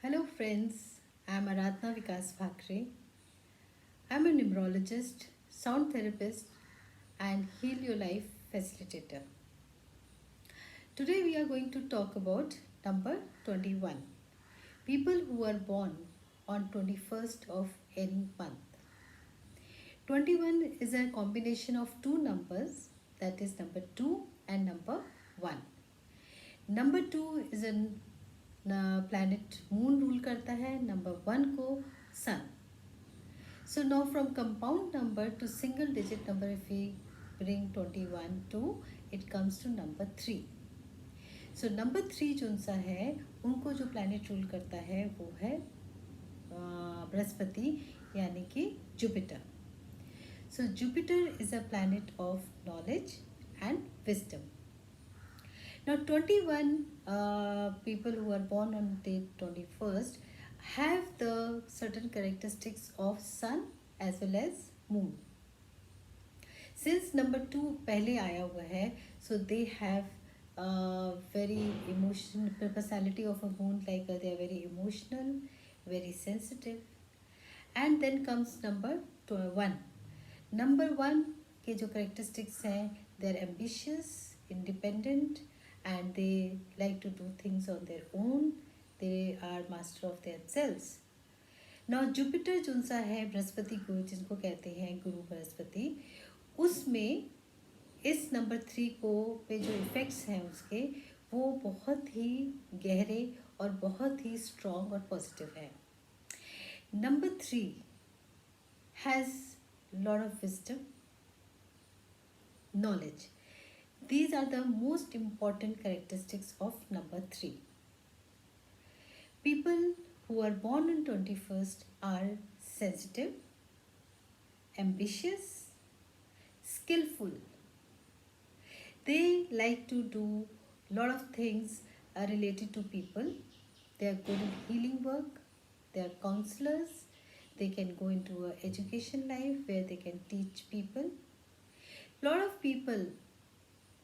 Hello friends, I am Aradhna Vikas Bhakre. I am a numerologist, sound therapist and Heal Your Life facilitator. Today we are going to talk about number 21. People who are born on 21st of any month. 21 is a combination of two numbers, that is number 2 and number 1. Number 2 is a planet moon rule करता है, number 1 को sun. So now from compound number to single digit number, if we bring 21 to, it comes to number 3. So number 3 जो सा है, उनको जो planet rule करता है वो है बृहस्पति यानी कि Jupiter. So Jupiter is a planet of knowledge and wisdom. Now 21 people who are born on date 21st have the certain characteristics of sun as well as moon. Since number 2 पहले आया हुआ है, so they have very emotional personality of a moon, like they are very emotional, very sensitive. And then comes number 1. Number 1 के जो characteristics हैं, they are ambitious, independent, and they like to do things on their own. They are master of themselves. Now Jupiter जो सा है बृहस्पति को जिनको कहते हैं गुरु बृहस्पति, उसमें इस नंबर 3 को पे जो इफेक्ट्स हैं उसके वो बहुत ही गहरे और बहुत ही स्ट्रॉन्ग और पॉजिटिव है. Number 3 has lot of wisdom, knowledge. These are the most important characteristics of number 3. People who are born on 21st are sensitive, ambitious, skillful. They like to do lot of things related to people. They are good in healing work. They are counselors. They can go into a education life where they can teach people. Lot of people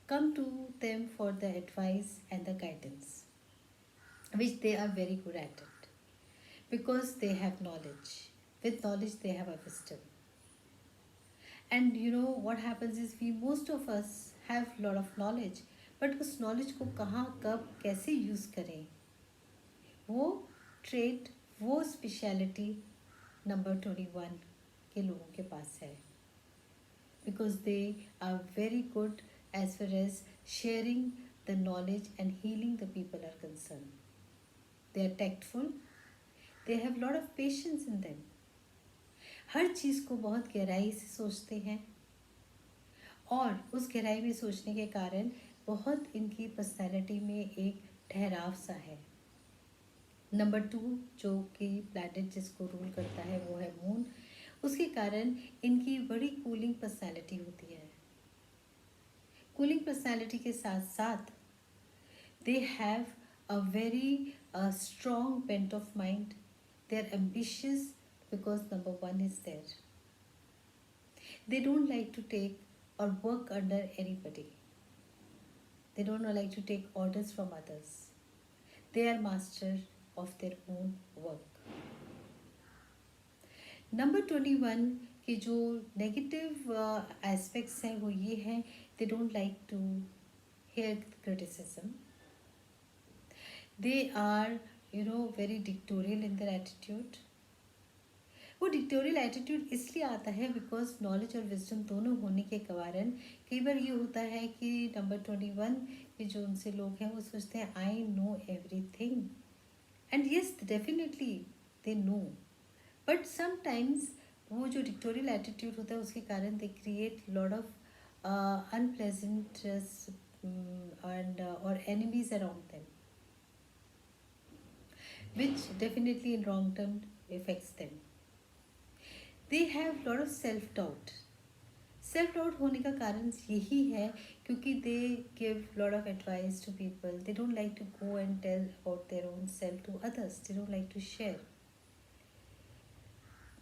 come to them for the advice and the guidance, which they are very good at it, because they have knowledge. With knowledge they have a wisdom. And you know what happens is, we most of us have lot of knowledge, but उस knowledge को कहाँ कब कैसे use करें, वो trait, वो speciality number 21 के लोगों के पास है, because they are very good as far as sharing the knowledge and healing the people are concerned. They are tactful. They have lot of patience in them. हर चीज़ को बहुत गहराई से सोचते हैं, और उस गहराई में सोचने के कारण बहुत इनकी पर्सनैलिटी में एक ठहराव सा है. नंबर 2 जो कि प्लैनेट जिसको रूल करता है वो है मून, उसके कारण इनकी बड़ी कूलिंग पर्सनैलिटी होती है. कूलिंग पर्सनैलिटी के साथ साथ they have a very strong bent of mind. They are ambitious because number 1 is there. They don't like to take or work under anybody. They don't like to take orders from others. They are master of their own work. Number 21 के जो negative aspects हैं वो ये हैं, they don't like to hear criticism. They are very dictatorial in their attitude. वो dictatorial attitude इसलिए आता है बिकॉज नॉलेज और विजडम दोनों होने के कारण कई बार ये होता है कि नंबर 21 के जो उनसे लोग हैं वो सोचते हैं I know everything, and yes definitely they know, but sometimes वो जो डिक्टोरियल एटीट्यूड होता है उसके कारण they create lot of unpleasant and और enemies around them, which definitely in long term affects them. They have lot of self doubt. Self doubt होने का कारण यही है क्योंकि they give lot of advice to people. They don't like to go and tell about their own self to others. They don't like to share.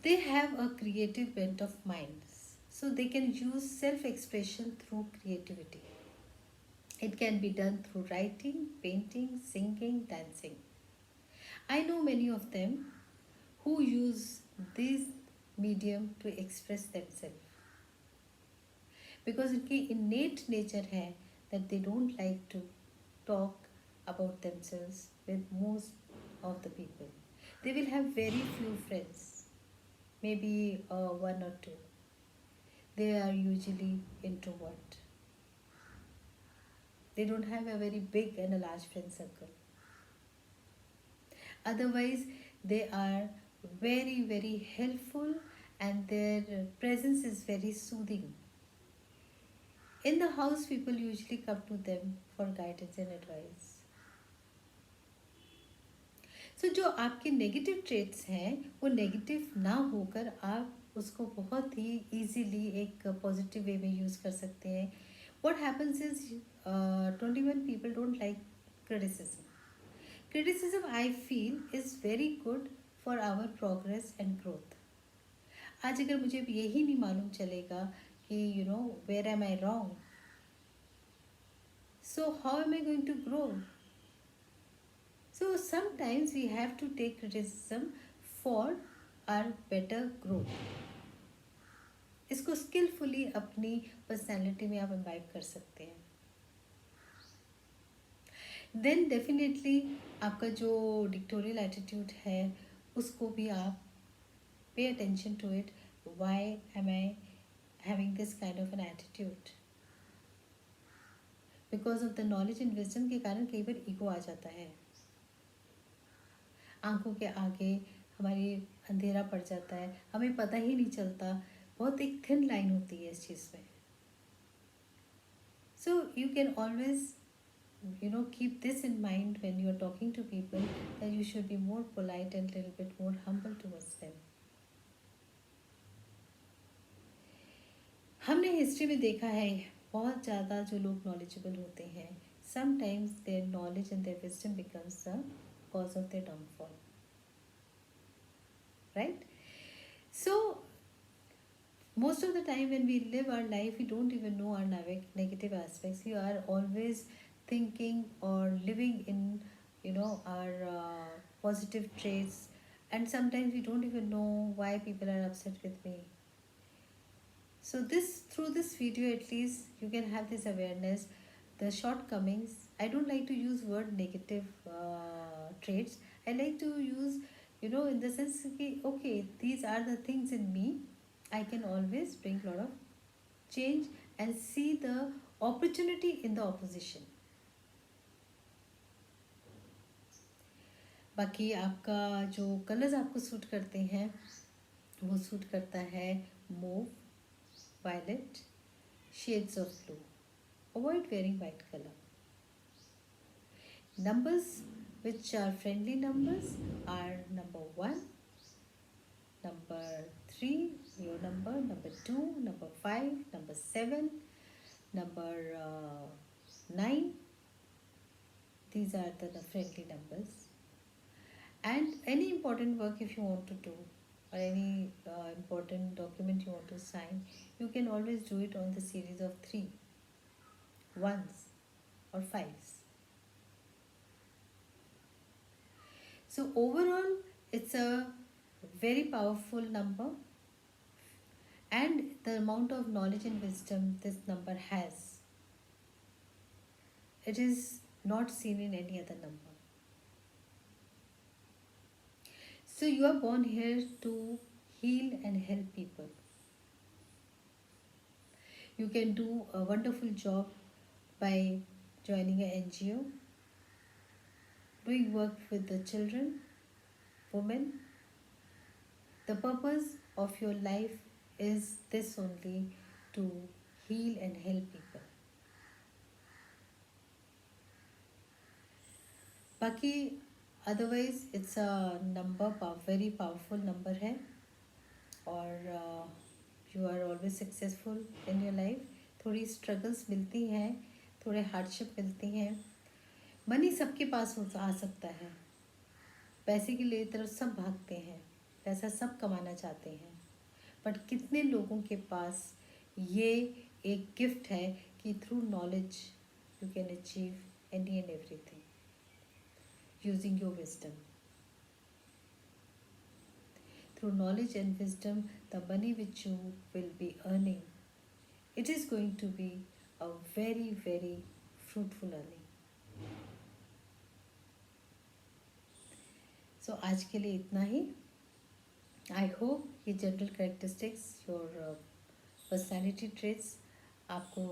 They have a creative bent of mind, so they can use self expression through creativity. It can be done through writing, painting, singing, dancing. I know many of them who use this medium to express themselves because उनकी innate nature है that they don't like to talk about themselves with most of the people. They will have very few friends, maybe one or two. They are usually introvert. They don't have a very big and a large friend circle. Otherwise, they are very, very helpful and their presence is very soothing. In the house, people usually come to them for guidance and advice. So जो आपके negative traits हैं वो negative ना होकर आप उसको बहुत ही easily एक पॉजिटिव वे में यूज़ कर सकते हैं. What happens is 21 people don't like criticism. Criticism, I feel, is very good for our progress and growth. आज अगर मुझे यही नहीं मालूम चलेगा कि where am I wrong, so how am I going to grow? So sometimes we have to take criticism for our better growth. इसको skillfully अपनी personality में आप imbibe कर सकते हैं. Then definitely आपका जो dictatorial attitude है उसको भी आप pay attention to it. Why am I having this kind of an attitude? Because of the knowledge and wisdom के कारण कई बार ego आ जाता है. आंखों के आगे हमारी अंधेरा पड़ जाता है, हमें पता ही नहीं चलता. बहुत एक थिन लाइन होती है इस चीज़ में. So you can always keep this in mind when you are talking to people, that you should be more polite and little bit more humble towards them. हमने हिस्ट्री में देखा है बहुत ज़्यादा जो लोग नॉलेजेबल होते हैं, sometimes their knowledge and their wisdom becomes the cause of their downfall. Right? So most of the time when we live our life, we don't even know our negative aspects. We are always thinking or living in our positive traits, and sometimes we don't even know why people are upset with me. So through this video at least you can have this awareness, the shortcomings. I don't like to use word negative traits. I like to use in the sense okay, these are the things in me. I can always bring a lot of change and see the opportunity in the opposition. बाकी आपका जो colours आपको suit करते हैं वो suit करता है mauve, violet, shades of blue. Avoid wearing white colour. Numbers which are friendly numbers are number 1, number 3, your number 2, number 5, number 7, number 9. These are the friendly numbers. And any important work if you want to do, or any important document you want to sign, you can always do it on the series of 3, 1s or 5s. So overall it's a very powerful number, and the amount of knowledge and wisdom this number has, it is not seen in any other number. So you are born here to heal and help people. You can do a wonderful job by joining an NGO, doing work with the children, women. The purpose of your life is this only, to heal and help people. बाकी otherwise it's a number, very powerful number है, और you are always successful in your life. थोड़ी struggles मिलती हैं, थोड़े hardship मिलती हैं. Money सबके पास आ सकता है, पैसे के लिए तरफ सब भागते हैं, पैसा सब कमाना चाहते हैं, बट कितने लोगों के पास ये एक गिफ्ट है कि through knowledge you can achieve any and everything using your wisdom. through knowledge and wisdom, the money which you will be earning, it is going to be a very, very fruitful earning. So आज के लिए इतना ही. I hope ये general characteristics, your personality traits आपको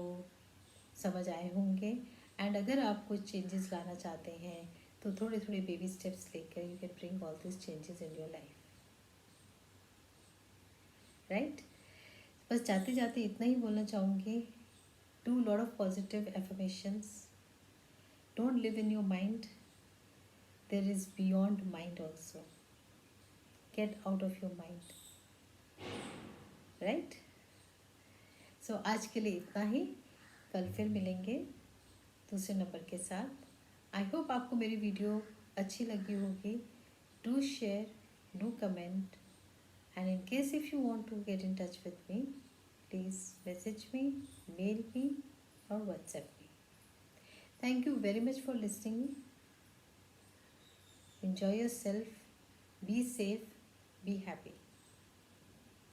समझ आए होंगे. And अगर आप कुछ चेंजेस लाना चाहते हैं तो थोड़े थोड़े बेबी स्टेप्स लेकर you can bring all this changes in your life. Right. बस जाते जाते इतना ही बोलना चाहूँगी. Do lot of positive affirmations. Don't live in your mind. There is beyond mind also. Get out of your mind. Right? So आज के लिए इतना ही. कल फिर मिलेंगे दूसरे नंबर के साथ. आई होप आपको मेरी वीडियो अच्छी लगी होगी. Do share, do comment, and in case if you want to get in touch with me, please message me, mail me और WhatsApp me. Thank you very much for listening me. Enjoy yourself. Be safe. Be happy.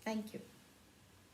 Thank you.